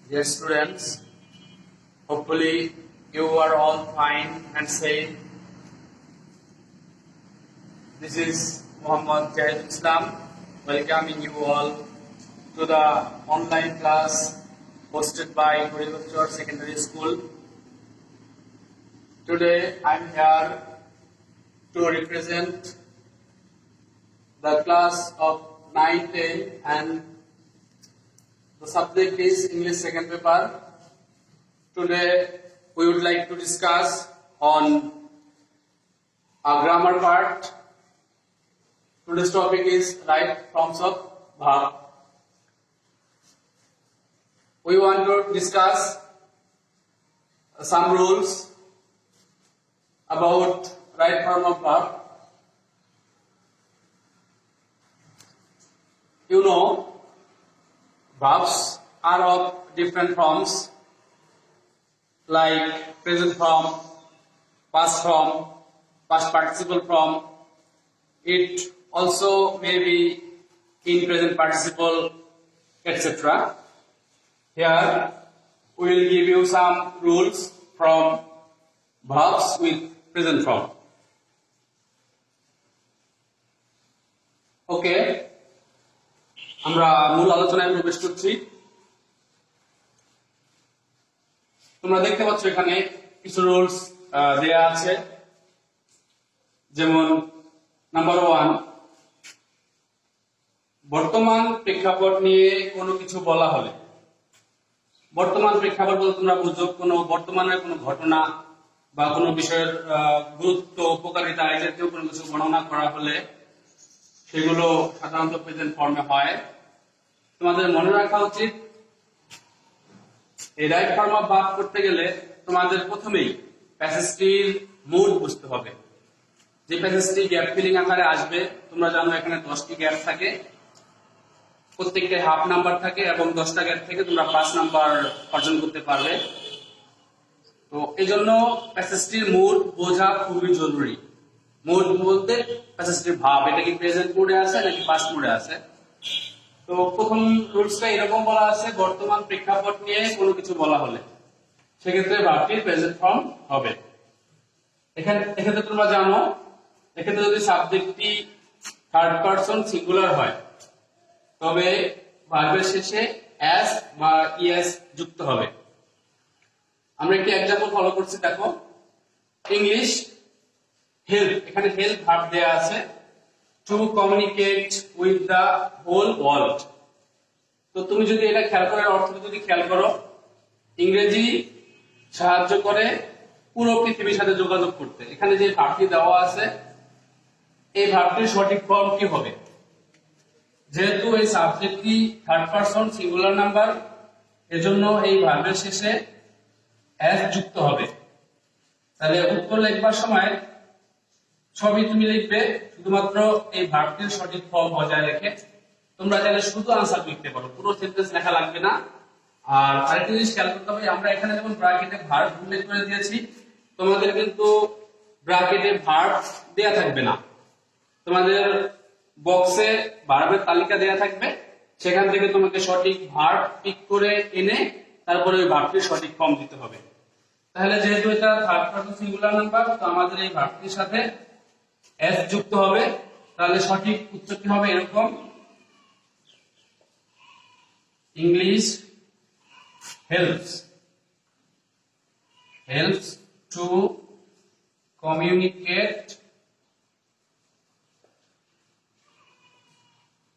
Dear students, hopefully you are all fine and safe. This is Muhammad Jahid Islam welcoming you all to the online class hosted by Horibachar Secondary School. Today I am here to represent the class of 9, 10 and the subject is English second paper. Today we would like to discuss on a grammar part. Today's topic is right forms of verb. We want to discuss some rules about right form of verb. You know, verbs are of different forms like present form, past participle form. It also may be in present participle, etc. Here we will give you some rules from verbs with present form. Okay, আমরা মূল আলোচনায় প্রবেশ করছি। তোমরা দেখতে পাচ্ছ এখানে কিছু রুলস দেয়া আছে, যেমন নাম্বার 1, বর্তমান প্রেক্ষাপট নিয়ে কোনো কিছু বলা হলে, বর্তমান প্রেক্ষাপট বলতে তোমরা বুঝো কোনো বর্তমানের কোনো ঘটনা বা কোনো বিষয়ের গুরুত্ব, উপকারিতা এই জাতীয় কোনো কিছু বর্ণনা করা হলে সেগুলো সাধারণত প্রেজেন্ট ফর্মে হয়। তোমাদের মনে রাখা উচিত এই রাইট ফর্ম অফ ভার্ব করতে গেলে তোমাদের প্রথমেই প্যাসেজটির মুড বুঝতে হবে। যে প্যাসেজটি গ্যাপ ফিলিং আকারে আসবে, তোমরা জানো এখানে 10টি গ্যাপ থাকে, প্রত্যেকটা হাফ নাম্বার থাকে এবং 10টা গ্যাপ থেকে তোমরা 5 নাম্বার অর্জন করতে পারবে। তো এই জন্য প্যাসেজটির মুড বোঝা খুবই জরুরি। মুড বলতে প্যাসেজটির ভাব, এটা কি প্রেজেন্ট মুডে আছে নাকি পাস্ট মুডে আছে। তো প্রথম রুলসটা এরকম বলা আছে, বর্তমান প্রেক্ষাপট নিয়ে কোনো কিছু বলা হলে সেক্ষেত্রে ভার্বটির প্রেজেন্ট ফর্ম হবে। এক্ষেত্রে তোমরা জানো, এক্ষেত্রে যদি সাবজেক্টটি থার্ড পারসন সিঙ্গুলার হয় তবে ভার্বের শেষে অ্যাস বা ইএস যুক্ত হবে। আমরা একটি এক্সাম্পল ফলো করছি, দেখো ইংলিশ হেল্প, এখানে হেল্প ভার্ব দেয়া আছে to communicate with the whole world. তো তুমি যদি এটা খেয়াল করার অর্থ যদি খেয়াল করো, ইংরেজি সাহায্য করে পুরো পৃথিবীর সাথে যোগাযোগ করতে। এখানে যে ভার্বটি দেওয়া আছে এই ভার্বটির সঠিক ফর্ম কি হবে? যেহেতু এই সাবজেক্টটি থার্ড পারসন সিঙ্গুলার নাম্বার, এজন্য এই ভার্বের শেষে এস যুক্ত হবে। তাহলে উত্তর লিখবার সময় সবই তুমি লিখবে, শুধুমাত্র এই ভার্বটির সঠিক ফর্ম বজায় রেখে। তোমরা চাইলে শুধু আনসার লিখতে পারো, পুরো সেন্টেন্স লেখা লাগবে না। আর আরেকটা জিনিস খেয়াল করতে হবে, আমরা এখানে যেমন ব্র্যাকেটে ভার্ব উল্লেখ করে দিয়েছি, তোমাদের কিন্তু ব্র্যাকেটে ভার্ব দেয়া থাকবে না। তোমাদের বক্সে ভার্বের তালিকা দেয়া থাকবে, সেখান থেকে তোমাকে সঠিক ভার্ব পিক করে এনে তারপরে ওই ভার্বটির সঠিক ফর্ম দিতে হবে। তাহলে যেহেতু এটা থার্ড পারসন সিঙ্গুলার নাম্বার, তো আমাদের এই ভার্বটির সাথে এস যুক্ত হবে। তাহলে সঠিক উত্তরটি হবে এরকম, ইংলিশ helps to communicate।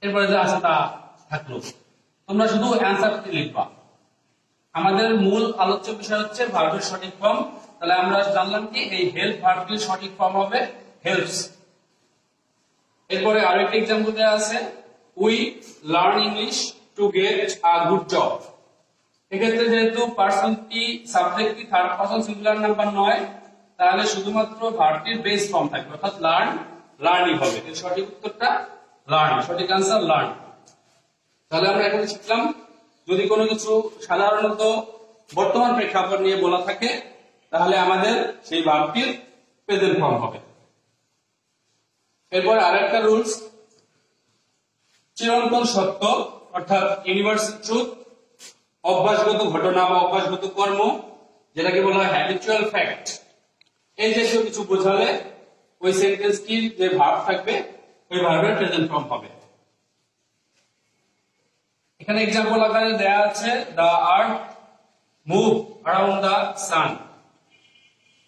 এরপরে যা আছে তা থাকলো, তোমরা শুধু অ্যান্সারটি লিখবা। আমাদের মূল আলোচ্য বিষয় হচ্ছে ভার্বের সঠিক ফর্ম। তাহলে আমরা জানলাম কি এই হেল্প ভার্বটির সঠিক ফর্ম হবে হেল্পস। এরপরে আরেকটা एग्जांपल দেয়া আছে, we learn English to get a good job. এক্ষেত্রে যেহেতু পারসনটি সাবজেক্টটি থার্ড পারসন সিঙ্গুলার নাম্বার নয়, তাহলে শুধুমাত্র ভার্বটির বেস ফর্ম থাকবে, অর্থাৎ লার্নই হবে। এর সঠিক উত্তরটা লার্ন, সঠিক आंसर লার্ন। তাহলে আমরা এখন শিখলাম, যদি কোনো কিছু সাধারণত বর্তমান প্রেক্ষাপট নিয়ে বলা থাকে তাহলে আমাদের সেই ভার্বটির প্রেজেন্ট ফর্ম হবে। এরপর আরেকটা রুলস, চিরন্তন সত্য অর্থাৎ ইউনিভার্সাল ট্রুথ অভ্যাসগত ঘটনা বা অভ্যাসগত কর্ম, যেটাকে বলা হয় হ্যাবিচুয়াল ফ্যাক্ট, এই জাতীয় কিছু বোঝালে ওই সেন্টেন্সটির যে ভার্ব থাকবে ওই ভার্বের প্রেজেন্ট ফর্ম হবে। এখানে এক্সাম্পল আকারে দেয়া আছে the earth move around the sun.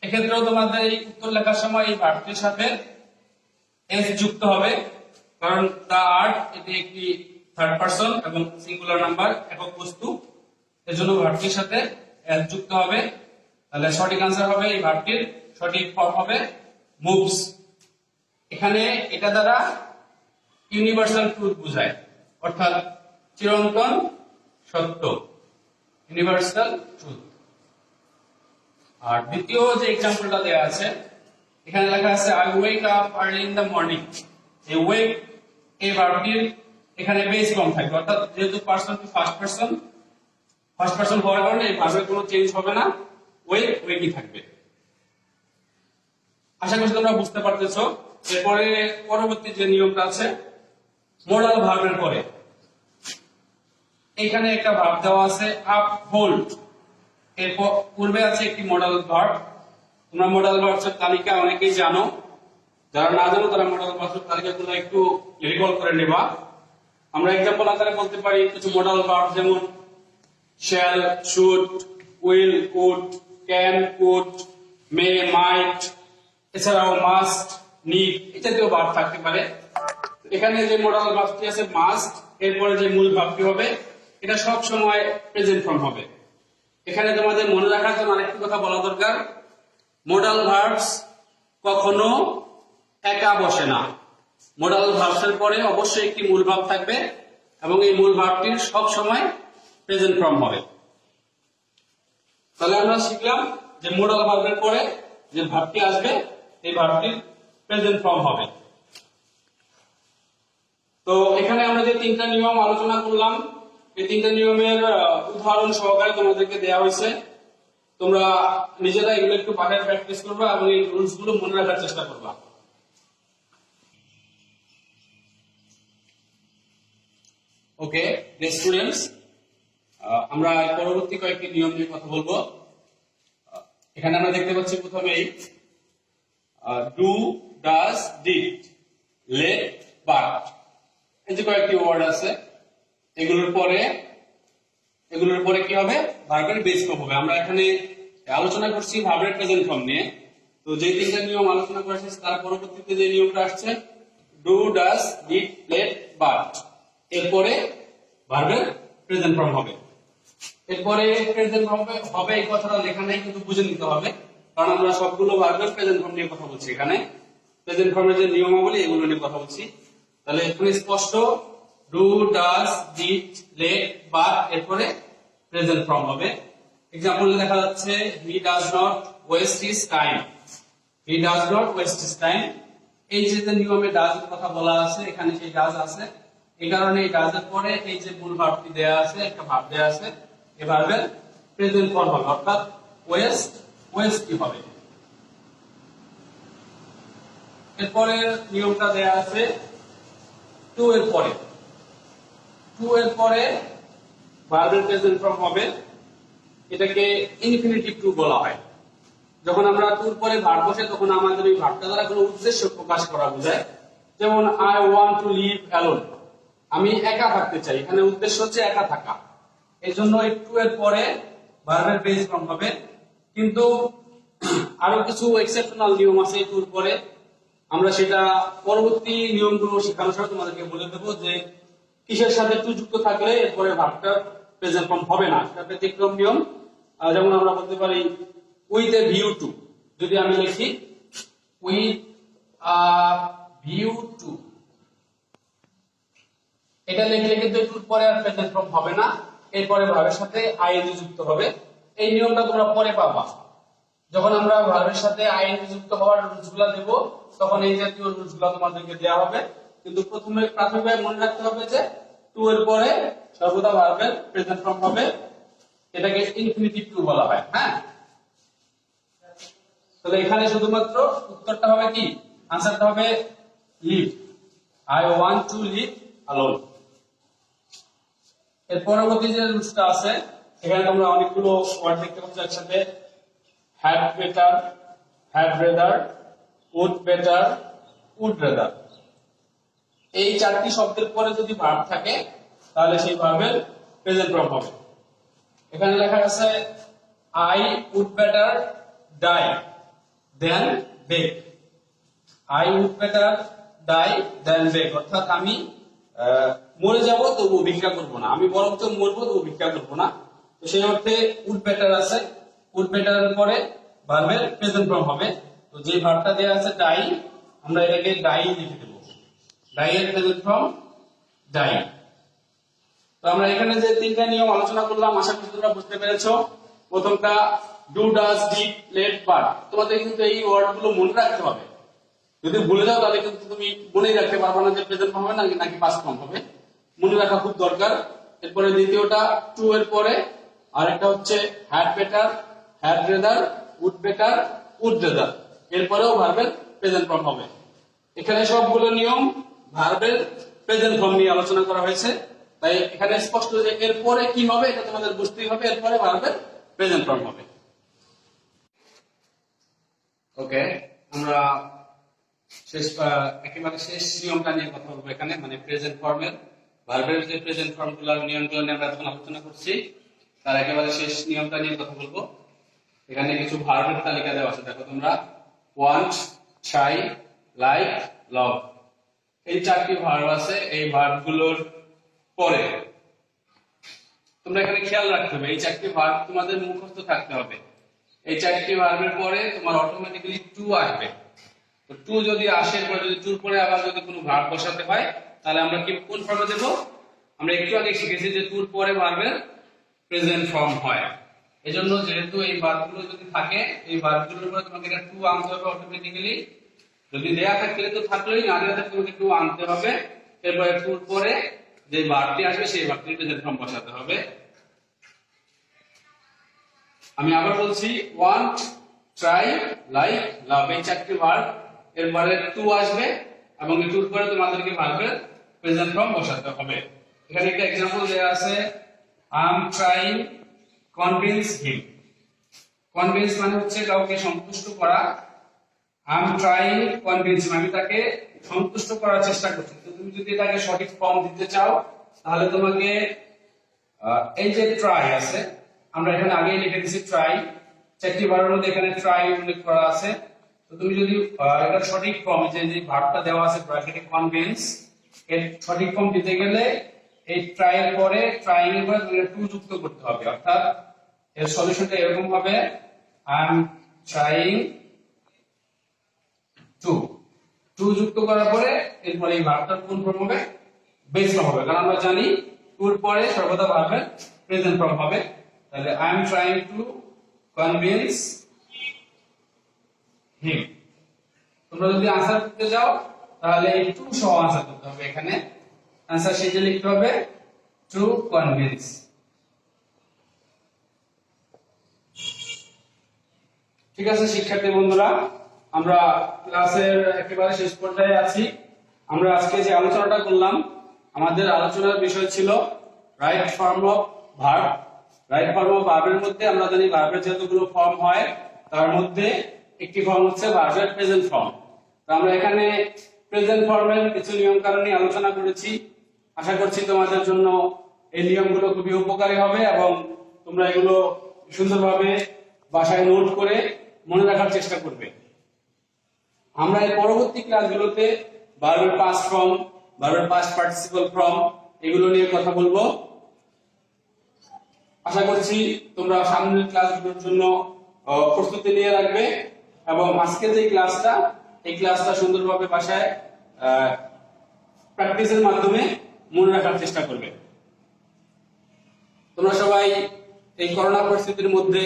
এক্ষেত্রেও তোমাদের এই উত্তর লেখার সময় এই ভার্বটির সাথে এস যুক্ত হবে, কারণ দ্য আর্থ এটি একটি থার্ড পারসন এবং সিঙ্গুলার নাম্বার, একক বস্তু, এজন্য ভার্বটির সাথে এস যুক্ত হবে। তাহলে সঠিক আনসার হবে, এই ভার্বটির সঠিক ফর্ম হবে মুভস। এখানে এটা দ্বারা ইউনিভার্সাল ট্রুথ বোঝায়, অর্থাৎ চিরন্তন সত্য, ইউনিভার্সাল ট্রুথ। আর দ্বিতীয় যে এক্সাম্পলটা দেওয়া আছে, এখানে লেখা আছে I wake up early in the morning. এই ওয়েক এই ভার্বটির এখানে বেস ফর্ম থাকবে, অর্থাৎ যেহেতু পারসন টু ফার্স্ট পারসন হওয়ার কারণে এই ভার্বের কোনো চেঞ্জ হবে না, ওয়েকই থাকবে। আশা করছি তোমরা বুঝতে পারতেছো। এরপরে পরবর্তী যে নিয়মটা আছে মোডাল ভার্বের পরে, এখানে একটা ভার্ব দেওয়া আছে আপহোল্ড, এর পূর্বে আছে একটি মডাল ভার্ব। তোমরা মডাল ভার্বের তালিকা অনেকেই জানো, যারা না জানো তারা মডাল ভার্বের তালিকাগুলো একটু রিকল করে নেবা। আমরা एग्जांपल আকারে বলতে পারি কিছু মডাল ভার্ব, যেমন shall, should, will, would, can, could, may, might, এছাড়াও must, need ইত্যাদি ভার্ব থাকতে পারে। এখানে যে মডাল ভার্বটি আছে মাস্ট, এরপরে যে মূল ভার্বটি হবে এটা সব সময় প্রেজেন্ট ফর্ম হবে। এখানে তোমাদের মনে রাখার জন্য আরেকটি কথা বলা দরকার, মডাল ভার্বস কখনো একা বসে না। মডাল ভার্বসের পরে অবশ্যই একটি মূল ভার্ব থাকবে এবং এই মূল ভার্বটির সব সময় প্রেজেন্ট ফর্ম হবে। তাহলে আমরা শিখলাম যে মডাল ভার্বের পরে যে ভার্বটি আসবে এই ভার্বটির প্রেজেন্ট ফর্ম হবে। তো এখানে আমরা যে তিনটা নিয়ম আলোচনা করলাম, এই তিনটা নিয়মের উদাহরণ সহকারে তোমাদেরকে দেওয়া হয়েছে। তোমরা নিজেরা এগুলো একটু বাসায় প্র্যাকটিস করবা এবং এই রুলস গুলো মনে রাখার চেষ্টা করবা। ওকে স্টুডেন্টস, আমরা পরবর্তী কয়েকটি নিয়ম নিয়ে কথা বলবো। এখানে আমরা দেখতে পাচ্ছি প্রথমেই do, does, did, let, but, এই যে কয়েকটি ওয়ার্ড আছে, এগুলোর পরে কি হবে, ভার্বের বেস ফর্ম হবে। আমরা এখানে আলোচনা করছি ভার্বের প্রেজেন্ট ফর্ম নিয়ে। তো যে তিনটা নিয়ম আলোচনা করা হয়েছে তার পরবর্তীতে যে নিয়মটা আসছে do, does, did, let, but, এরপরে ভার্বের প্রেজেন্ট ফর্ম হবে। এরপরে প্রেজেন্ট ফর্ম হবে এই কথাটা লেখা নাই, কিন্তু বুঝে নিতে হবে, কারণ আমরা সবগুলো ভার্বের প্রেজেন্ট ফর্ম নিয়ে কথা বলছি। এখানে প্রেজেন্ট ফর্মের যে নিয়মাবলী এগুলো নিয়ে কথা বলছি। তাহলে এখানে স্পষ্ট do, does, did, let, but, এরপরে প্রেজেন্ট ফর্ম হবে। এক্সাম্পল দেখা যাচ্ছে he does not waste his time, he does not waste his time. এই যে নিয়মে ডাজ এর কথা বলা আছে, এখানে সেই ডাজ আছে, এই কারণে এই ডাজের পরে এই যে মূল ভার্বটি দেয়া আছে, একটা ভার্ব দেয়া আছে, এই ভার্বের প্রেজেন্ট ফর্ম হবে, অর্থাৎ ওয়েস্ট কি হবে। এরপরে নিয়মটা দেয়া আছে টু এর পরে ভার্বের প্রেজেন্ট ফর্ম হবে, এটাকে ইনফিনিটিভ টু বলা হয়। যখন আমরা টুর পরে ভার্ব বসে তখন আমাদের ওই ভার্বটা দ্বারা কোনো উদ্দেশ্য প্রকাশ করা বোঝায়। যেমন I want to leave alone, আমি একা থাকতে চাই, এখানে উদ্দেশ্য হচ্ছে একা থাকা, এই জন্য এই টু এর পরে ভার্বের বেস ফর্ম হবে। কিন্তু আরো কিছু এক্সেপশনাল নিয়ম আছে টুর পরে, আমরা সেটা পরবর্তী নিয়মগুলো শেখানোর সময় তোমাদেরকে বলে দেবো যে কিসের সাথে টু যুক্ত থাকলে এরপরে ভার্বটা প্রেজেন্ট ফর্ম হবে না, সেটা ব্যতিক্রম নিয়ম। যেমন আমরা বলতে পারি উইথ এ ভিউ টু, যদি আমি লিখি উইথ আ ভিউ টু, এটা লিখলে কিন্তু টুর পরে আর প্রেজেন্ট ফর্ম হবে না, এরপরে ভার্বের সাথে আইএনজি যুক্ত হবে। এই নিয়মটা তোমরা পরে পাবা, যখন আমরা ভার্বের সাথে আইএনজি যুক্ত হওয়ার রুলসগুলো দেব তখন এই জাতীয় রুলসগুলো তোমাদেরকে দেওয়া হবে। কিন্তু প্রথমে প্রাথমিকভাবে মনে রাখতে হবে যে টু এর পরে সর্বদা ভার্বের প্রেজেন্ট ফর্ম হবে, এটাকে ইনফিনিটিভ টু বলা হয়। হ্যাঁ, তাহলে এখানে শুধুমাত্র উত্তরটা হবে কি, আনসারটা হবে leave, I want to leave alone. এর পরবর্তী যে রুলসটা আছে এখানে তোমরা অনেকগুলো ওয়ার্ড দেখতে পাচ্ছ একসাথে, had better, had rather, would better, would rather. এই চারটি শব্দের পরে যদি ভার্ব থাকে তাহলে সেই ভার্বের প্রেজেন্ট ফর্ম হবে। এখানে লেখা আছে I would better die then beg. I would better die then beg, অর্থাৎ আমি মরে যাব তবু ভিক্ষা করব না, আমি বরঞ্চ মরবো তবু ভিক্ষা করব না। তো সেই অর্থে উড বেটার আছে, উড বেটারের পরে ভার্বের প্রেজেন্ট ফর্ম হবে। তো যে ভার্বটা দেয়া আছে ডাই, আমরা এটাকে ডাই লিখে দেব। ডাই এর প্রেজেন্ট ফর্ম ডাই। তো আমরা এখানে যে তিনটা নিয়ম আলোচনা করলাম আশা করি তোমরা বুঝতে পেরেছো। প্রথমটা do, does, did, let, but. তোমাদের কিন্তু এই ওয়ার্ডগুলো মনে রাখতে হবে। যদি ভুলে যাও তাহলে কিন্তু তুমি মনে রাখতে পারবে না যে প্রেজেন্ট ফর্ম হবে নাকি পাস্ট ফর্ম হবে। মনে রাখা খুব দরকার। এরপরে দ্বিতীয়টা টু এর পরে আরেকটা হচ্ছে had better, had rather, would better, would rather. এরপরেও ভার্বের প্রেজেন্ট ফর্ম হবে। এখানে সবগুলো নিয়ম ভার্বের প্রেজেন্ট ফর্ম নিয়ে আলোচনা করা হয়েছে। তাই এখানে স্পষ্ট যে এরপরে কি হবে এটা তোমাদের বুঝতেই হবে। এরপরে ভার্বের প্রেজেন্ট ফর্ম হবে। ওকে, আমরা একেবারে শেষ নিয়মটা নিয়ে কথা বলবো এখানে, মানে প্রেজেন্ট ফর্মের ভার্বের যে প্রেজেন্ট ফর্মগুলোর নিয়মগুলো নিয়ে আমরা এখন আলোচনা করছি, তার একেবারে শেষ নিয়মটা নিয়ে কথা বলবো। এখানে কিছু ভার্বের তালিকা দেওয়া আছে, দেখো তোমরা। ওয়ান্ট, ট্রাই, লাইক, লাভ, এই চারটি ভার্ব আছে। এই ভার্বগুলোর পরে তোমরা এখানে খেয়াল রাখতে হবে, এই চারটি ভার্ব তোমাদের মুখস্থ থাকতে হবে। এই চারটি ভার্বের পরে তোমার অটোমেটিক্যালি টু আসবে। তো টু যদি আসে, যদি টুর পরে আবার যদি কোনো ভার্ব বসাতে হয় তাহলে আমরা কি কোন ফর্মে দেব? আমরা একটু আগে শিখেছি যে টুর পরে ভার্বের প্রেজেন্ট ফর্ম হয়। এজন্য যেহেতু এই ভার্বগুলো যদি থাকে, এই ভার্বগুলোর উপরে তোমাকে এটা টু আনতে হবে অটোমেটিক্যালি। যদি দেয়া থাকলে তো থাকলোই, না দেয়া থাকলে তোমাকে টু আনতে হবে। এরপরে টুর পরে যে ভার্বটি আসবে সেই ভার্বটির প্রেজেন্ট ফর্ম বসাতে হবে। আমি আবার বলছি, ওয়ান্ট, ট্রাই, লাইক, লাভ, এই চারটি ভার্ব এরপরে টু আসবে এবং এই টুর পরে তোমাদেরকে ভার্বের প্রেজেন্ট ফর্ম বসাতে হবে। এখানে একটা एग्जांपल দেয়া আছে, I am trying convince him. Convince মানে হচ্ছে কাউকে সন্তুষ্ট করা। আই এম ট্রাইং কনভিন্স, আমি তাকে সন্তুষ্ট করার চেষ্টা করছি। তো তুমি যদি এটাকে সঠিক ফর্ম দিতে চাও তাহলে তোমাকে এই যে ট্রাই আছে, আমরা এখানে আগেই লিখে দিয়েছি ট্রাই। চারটি ভার্বের মধ্যে এখানে ট্রাই উল্লেখ করা আছে। তো তুমি যদি এটা সঠিক ফর্ম, যে ভার্বটা দেওয়া আছে ব্র্যাকেটে কনভিন্স, এর সঠিক ফর্ম দিতে গেলে এই ট্রাই এর পরে, ট্রাইং এর পরে তোমাকে টু যুক্ত করতে হবে। অর্থাৎ এর সলিউশনটা এরকম হবে, I am trying to. To যুক্ত করার পরে এরপরে এই ভার্বটার কোন ফর্ম হবে? বেস ফর্ম হবে। কারণ আমরা জানি টুর পরে সর্বদা ভার্বের প্রেজেন্ট ফর্ম হবে। তাহলে I am trying to convince him. তোমরা যদি আনসার করতে যাও তাহলে এই টু সহ আনসার করতে হবে। এখানে আনসার শিটে লিখতে হবে টু কনভিন্স। ঠিক আছে শিক্ষার্থী বন্ধুরা, আমরা ক্লাসের একেবারে শেষ পর্যায়ে আছি। আমরা আজকে যে আলোচনাটা করলাম, আমাদের আলোচনার বিষয় ছিল right form of verb. Right form of ভার্বের মধ্যে আমরা জানি ভার্বের যতগুলো ফর্ম হয় তার মধ্যে একটি ফর্ম হচ্ছে ভার্বের প্রেজেন্ট ফর্ম। তো আমরা এখানে প্রেজেন্ট ফর্মের কিছু নিয়ম কানুন নিয়ে আলোচনা করেছি। আশা করছি তোমাদের জন্য এই নিয়মগুলো খুবই উপকারী হবে এবং তোমরা এগুলো সুন্দরভাবে বাসায় নোট করে মনে রাখার চেষ্টা করবে। আমরা এই পরবর্তী ক্লাসগুলোতে ভার্বের পাস্ট ফর্ম, ভার্বের পাস্ট পার্টিসিপল ফর্ম এগুলো নিয়ে কথা বলবো। আশা করছি তোমরা সামনের ক্লাসগুলোর জন্য প্রস্তুতি নিয়ে রাখবে এবং আজকে যে ক্লাসটা, এই ক্লাসটা সুন্দরভাবে বাসায় প্র্যাকটিসের মাধ্যমে মনে রাখার চেষ্টা করবে। তোমরা সবাই এই করোনা পরিস্থিতির মধ্যে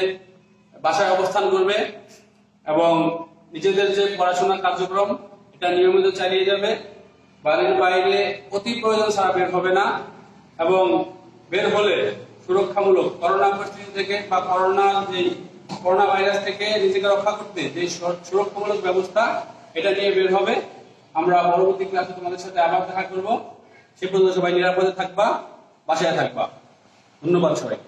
বাসায় অবস্থান করবে এবং নিজেদের যে পড়াশোনা কার্যক্রম এটা নিয়মিত চালিয়ে যাবে। বাড়ির বাইরে অতি প্রয়োজন ছাড়া বের হবে না এবং বের হলে সুরক্ষামূলক করোনা পরিস্থিতি থেকে বা করোনা ভাইরাস থেকে নিজেকে রক্ষা করতে যে সুরক্ষামূলক ব্যবস্থা এটা নিয়ে বের হবে। আমরা পরবর্তী ক্লাসে তোমাদের সাথে আবার দেখা করব। সে পর্যন্ত সবাই নিরাপদে থাকবা, বাসায় থাকবা। ধন্যবাদ সবাইকে।